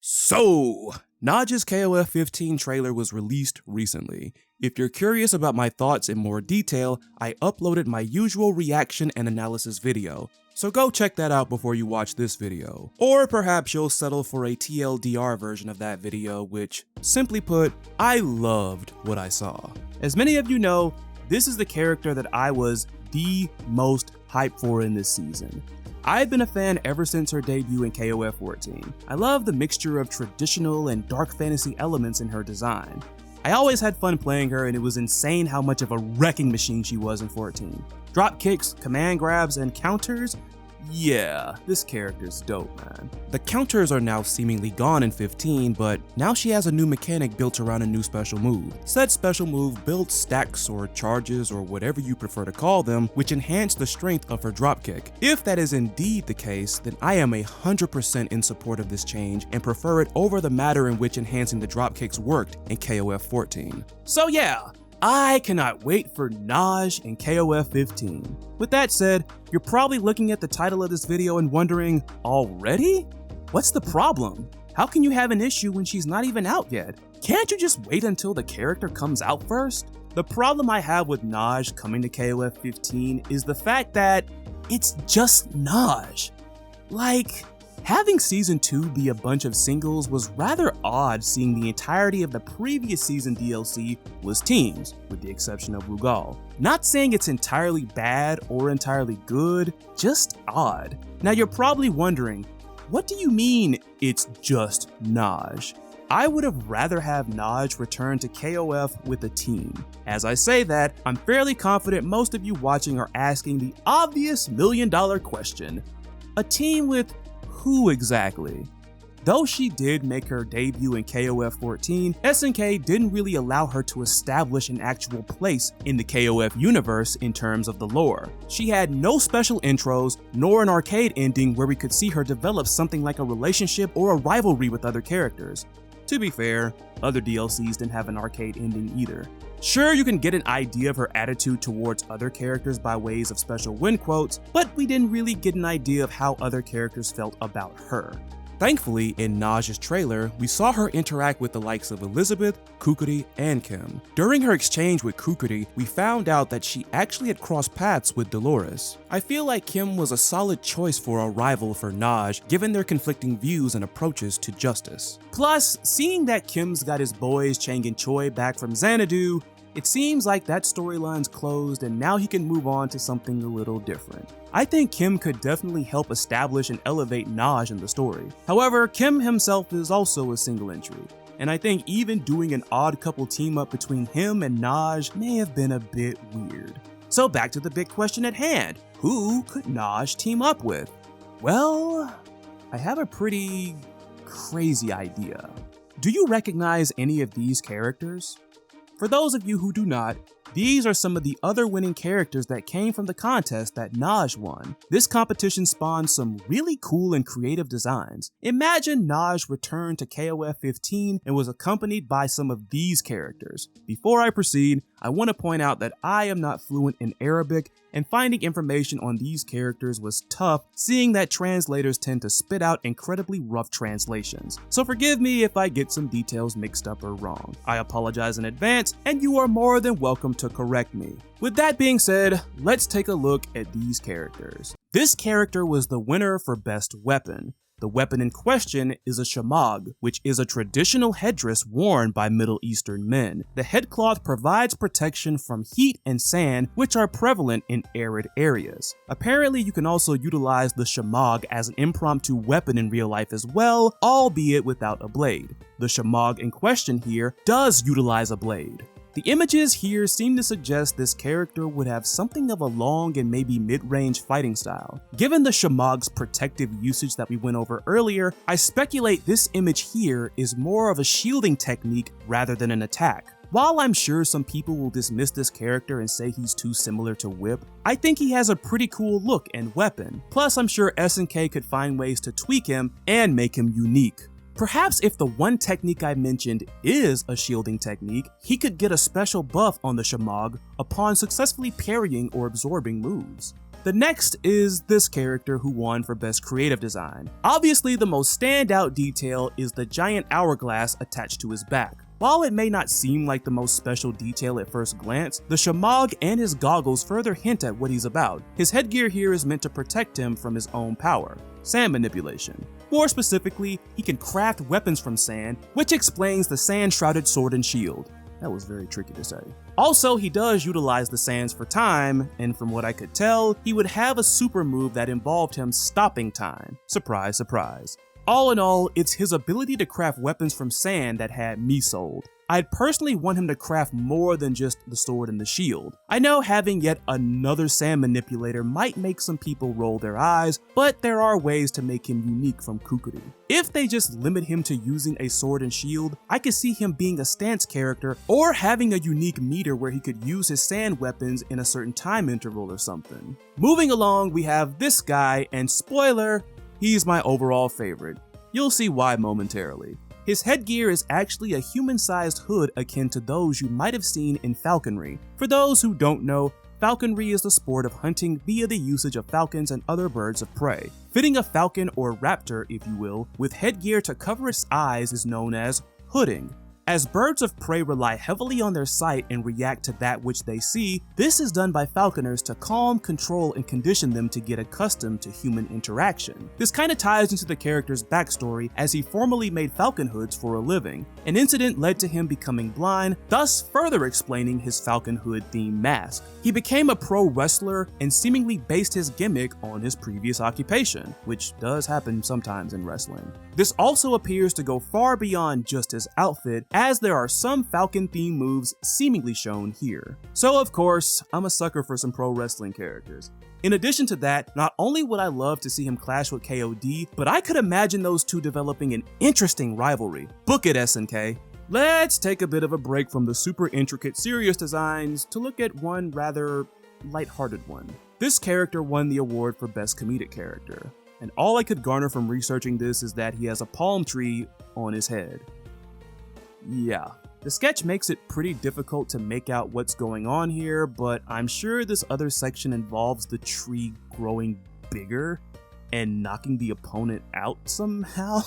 So, Najd's KOF 15 trailer was released recently. If you're curious about my thoughts in more detail, I uploaded my usual reaction and analysis video, so go check that out before you watch this video. Or perhaps you'll settle for a TLDR version of that video, which, simply put, I loved what I saw. As many of you know, this is the character that I was the most hyped for in this season. I've been a fan ever since her debut in KOF 14. I love the mixture of traditional and dark fantasy elements in her design. I always had fun playing her, and it was insane how much of a wrecking machine she was in 14. Drop kicks, command grabs, and counters? Yeah, this character's dope, man. The counters are now seemingly gone in 15, but now she has a new mechanic built around a new special move. Said special move builds stacks or charges or whatever you prefer to call them, which enhance the strength of her dropkick. If that is indeed the case, then I am 100% in support of this change and prefer it over the manner in which enhancing the dropkicks worked in KOF 14. So yeah, I cannot wait for Najd in KOF 15. With that said, you're probably looking at the title of this video and wondering, already? What's the problem? How can you have an issue when she's not even out yet? Can't you just wait until the character comes out first? The problem I have with Najd coming to KOF 15 is the fact that it's just Najd. Like, having Season 2 be a bunch of singles was rather odd, seeing the entirety of the previous season DLC was teams, with the exception of Rugal. Not saying it's entirely bad or entirely good, just odd. Now you're probably wondering, what do you mean it's just Najd? I would have rather have Najd return to KOF with a team. As I say that, I'm fairly confident most of you watching are asking the obvious million-dollar question. A team with who exactly? Though she did make her debut in KOF 14, SNK didn't really allow her to establish an actual place in the KOF universe in terms of the lore. She had no special intros, nor an arcade ending where we could see her develop something like a relationship or a rivalry with other characters. To be fair, other DLCs didn't have an arcade ending either. Sure, you can get an idea of her attitude towards other characters by ways of special win quotes, but we didn't really get an idea of how other characters felt about her. Thankfully, in Najd's trailer, we saw her interact with the likes of Elizabeth, Kukuri, and Kim. During her exchange with Kukuri, we found out that she actually had crossed paths with Dolores. I feel like Kim was a solid choice for a rival for Najd, given their conflicting views and approaches to justice. Plus, seeing that Kim's got his boys Chang and Choi back from Xanadu, it seems like that storyline's closed and now he can move on to something a little different. I think Kim could definitely help establish and elevate Najd in the story. However, Kim himself is also a single entry, and I think even doing an odd couple team up between him and Najd may have been a bit weird. So back to the big question at hand, who could Najd team up with? Well, I have a pretty crazy idea. Do you recognize any of these characters? For those of you who do not, these are some of the other winning characters that came from the contest that Najd won. This competition spawned some really cool and creative designs. Imagine Najd returned to KOF 15 and was accompanied by some of these characters. Before I proceed, I want to point out that I am not fluent in Arabic, and finding information on these characters was tough, seeing that translators tend to spit out incredibly rough translations. So forgive me if I get some details mixed up or wrong. I apologize in advance, and you are more than welcome to correct me. With that being said, let's take a look at these characters. This character was the winner for Best Weapon. The weapon in question is a shamag, which is a traditional headdress worn by Middle Eastern men. The headcloth provides protection from heat and sand, which are prevalent in arid areas. Apparently, you can also utilize the shamag as an impromptu weapon in real life as well, albeit without a blade. The shamag in question here does utilize a blade. The images here seem to suggest this character would have something of a long and maybe mid-range fighting style. Given the shamag's protective usage that we went over earlier, I speculate this image here is more of a shielding technique rather than an attack. While I'm sure some people will dismiss this character and say he's too similar to Whip, I think he has a pretty cool look and weapon. Plus, I'm sure SNK could find ways to tweak him and make him unique. Perhaps if the one technique I mentioned is a shielding technique, he could get a special buff on the shamag upon successfully parrying or absorbing moves. The next is this character who won for Best Creative Design. Obviously, the most standout detail is the giant hourglass attached to his back. While it may not seem like the most special detail at first glance, the Shamag and his goggles further hint at what he's about. His headgear here is meant to protect him from his own power, sand manipulation. More specifically, he can craft weapons from sand, which explains the sand-shrouded sword and shield. That was very tricky to say. Also, he does utilize the sands for time, and from what I could tell, he would have a super move that involved him stopping time. Surprise, surprise. All in all, it's his ability to craft weapons from sand that had me sold. I'd personally want him to craft more than just the sword and the shield. I know having yet another sand manipulator might make some people roll their eyes, but there are ways to make him unique from Kukuri. If they just limit him to using a sword and shield, I could see him being a stance character or having a unique meter where he could use his sand weapons in a certain time interval or something. Moving along, we have this guy, and spoiler, he's my overall favorite. You'll see why momentarily. His headgear is actually a human-sized hood akin to those you might have seen in falconry. For those who don't know, falconry is the sport of hunting via the usage of falcons and other birds of prey. Fitting a falcon or raptor, if you will, with headgear to cover its eyes is known as hooding. As birds of prey rely heavily on their sight and react to that which they see, this is done by falconers to calm, control, and condition them to get accustomed to human interaction. This kinda ties into the character's backstory, as he formerly made falcon hoods for a living. An incident led to him becoming blind, thus further explaining his falcon hood themed mask. He became a pro wrestler and seemingly based his gimmick on his previous occupation, which does happen sometimes in wrestling. This also appears to go far beyond just his outfit, as there are some Falcon-themed moves seemingly shown here. So of course, I'm a sucker for some pro wrestling characters. In addition to that, not only would I love to see him clash with KOD, but I could imagine those two developing an interesting rivalry. Book it, SNK. Let's take a bit of a break from the super intricate serious designs to look at one rather lighthearted one. This character won the award for Best Comedic Character, and all I could garner from researching this is that he has a palm tree on his head. Yeah, the sketch makes it pretty difficult to make out what's going on here, but I'm sure this other section involves the tree growing bigger and knocking the opponent out somehow.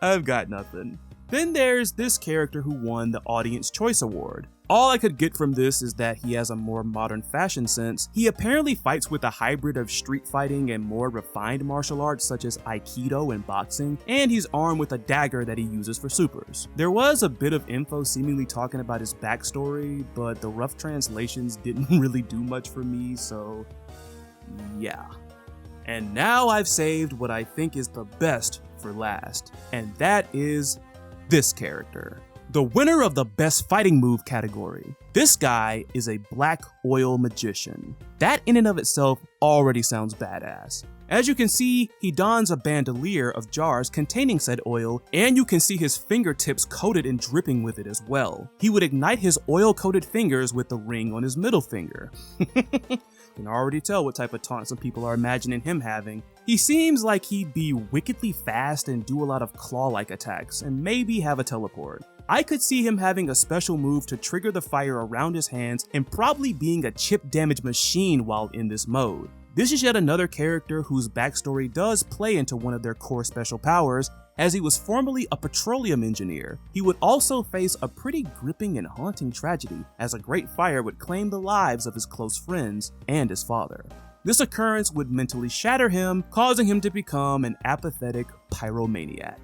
I've got nothing. Then there's this character who won the Audience Choice Award. All I could get from this is that he has a more modern fashion sense. He apparently fights with a hybrid of street fighting and more refined martial arts such as Aikido and boxing, and he's armed with a dagger that he uses for supers. There was a bit of info seemingly talking about his backstory, but the rough translations didn't really do much for me, so yeah. And now I've saved what I think is the best for last, and that is this character. The winner of the Best Fighting Move category. This guy is a black oil magician. That in and of itself already sounds badass. As you can see, he dons a bandolier of jars containing said oil, and you can see his fingertips coated and dripping with it as well. He would ignite his oil-coated fingers with the ring on his middle finger. Can already tell what type of taunt some people are imagining him having. He seems like he'd be wickedly fast and do a lot of claw-like attacks, and maybe have a teleport. I could see him having a special move to trigger the fire around his hands and probably being a chip damage machine while in this mode. This is yet another character whose backstory does play into one of their core special powers, as he was formerly a petroleum engineer. He would also face a pretty gripping and haunting tragedy, as a great fire would claim the lives of his close friends and his father. This occurrence would mentally shatter him, causing him to become an apathetic pyromaniac.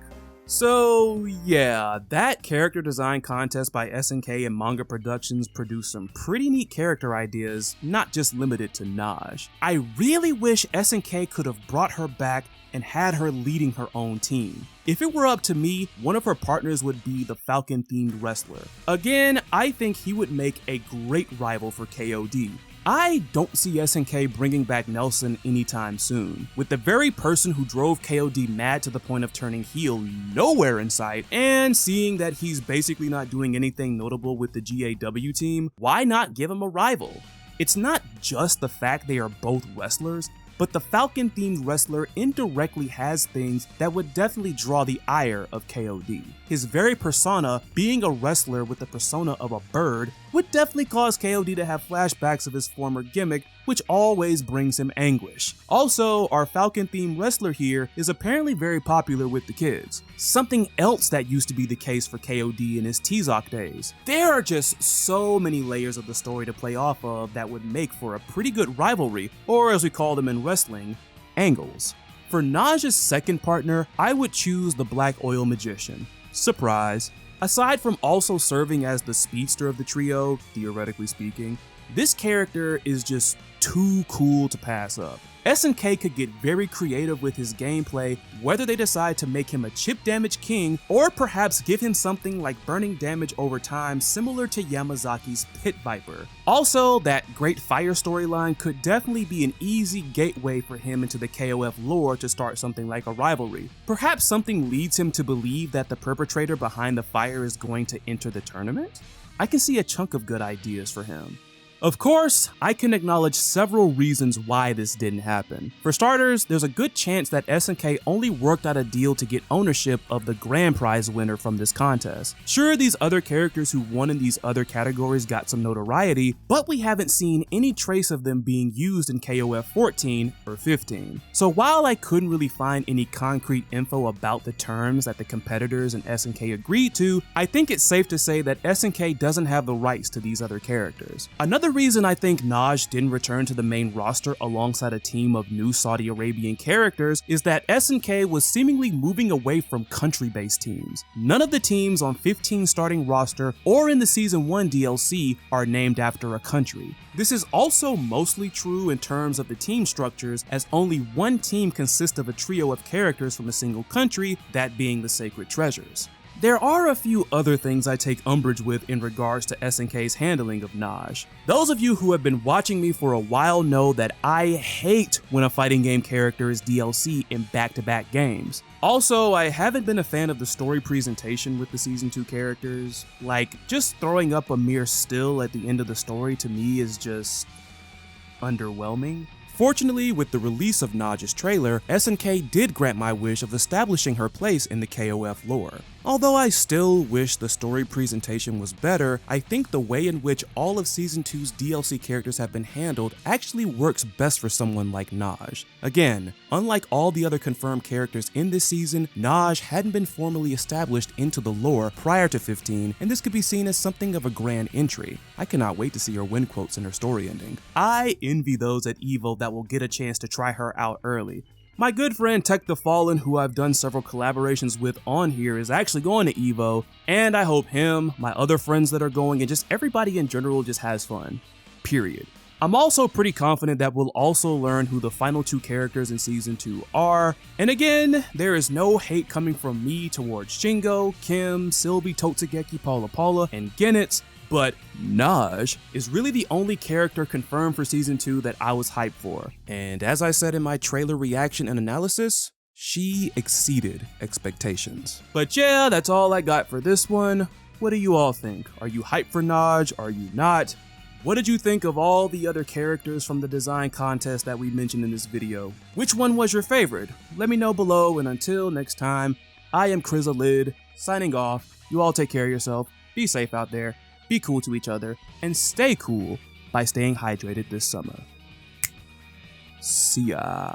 So yeah, that character design contest by SNK and Manga Productions produced some pretty neat character ideas, not just limited to Najd. I really wish SNK could have brought her back and had her leading her own team. If it were up to me, one of her partners would be the Falcon-themed wrestler. Again, I think he would make a great rival for KOD. I don't see SNK bringing back Nelson anytime soon. With the very person who drove KOD mad to the point of turning heel nowhere in sight, and seeing that he's basically not doing anything notable with the GAW team, why not give him a rival? It's not just the fact they are both wrestlers, but the Falcon-themed wrestler indirectly has things that would definitely draw the ire of KOD. His very persona, being a wrestler with the persona of a bird, would definitely cause KOD to have flashbacks of his former gimmick, which always brings him anguish. Also, our Falcon-themed wrestler here is apparently very popular with the kids, something else that used to be the case for KOD in his T-Zoc days. There are just so many layers of the story to play off of that would make for a pretty good rivalry, or as we call them in wrestling, angles. For Najd's second partner, I would choose the Black Oil Magician. Surprise. Aside from also serving as the speedster of the trio, theoretically speaking, this character is just too cool to pass up. SNK could get very creative with his gameplay, whether they decide to make him a chip damage king or perhaps give him something like burning damage over time similar to Yamazaki's Pit Viper. Also, that Great Fire storyline could definitely be an easy gateway for him into the KOF lore to start something like a rivalry. Perhaps something leads him to believe that the perpetrator behind the fire is going to enter the tournament? I can see a chunk of good ideas for him. Of course, I can acknowledge several reasons why this didn't happen. For starters, there's a good chance that SNK only worked out a deal to get ownership of the grand prize winner from this contest. Sure, these other characters who won in these other categories got some notoriety, but we haven't seen any trace of them being used in KOF 14 or 15. So while I couldn't really find any concrete info about the terms that the competitors and SNK agreed to, I think it's safe to say that SNK doesn't have the rights to these other characters. Another reason I think Najd didn't return to the main roster alongside a team of new Saudi Arabian characters is that SNK was seemingly moving away from country-based teams. None of the teams on 15 starting roster or in the Season 1 DLC are named after a country. This is also mostly true in terms of the team structures, as only one team consists of a trio of characters from a single country, that being the Sacred Treasures. There are a few other things I take umbrage with in regards to SNK's handling of Najd. Those of you who have been watching me for a while know that I hate when a fighting game character is DLC in back-to-back games. Also, I haven't been a fan of the story presentation with the Season 2 characters. Like, just throwing up a mere still at the end of the story to me is just underwhelming. Fortunately, with the release of Najd's trailer, SNK did grant my wish of establishing her place in the KOF lore. Although I still wish the story presentation was better, I think the way in which all of Season 2's DLC characters have been handled actually works best for someone like Najd. Again, unlike all the other confirmed characters in this season, Najd hadn't been formally established into the lore prior to 15, and this could be seen as something of a grand entry. I cannot wait to see her win quotes in her story ending. I envy those at EVO that will get a chance to try her out early. My good friend Tech the Fallen, who I've done several collaborations with on here, is actually going to EVO, and I hope him, my other friends that are going, and just everybody in general just has fun. Period. I'm also pretty confident that we'll also learn who the final two characters in Season 2 are, and again, there is no hate coming from me towards Shingo, Kim, Sylvie, Totsugeki, Paula, and Genetz, but Najd is really the only character confirmed for Season 2 that I was hyped for. And as I said in my trailer reaction and analysis, she exceeded expectations. But yeah, that's all I got for this one. What do you all think? Are you hyped for Najd? Are you not? What did you think of all the other characters from the design contest that we mentioned in this video? Which one was your favorite? Let me know below, and until next time, I am Chrysalid, signing off. You all take care of yourself, be safe out there, be cool to each other, and stay cool by staying hydrated this summer. See ya.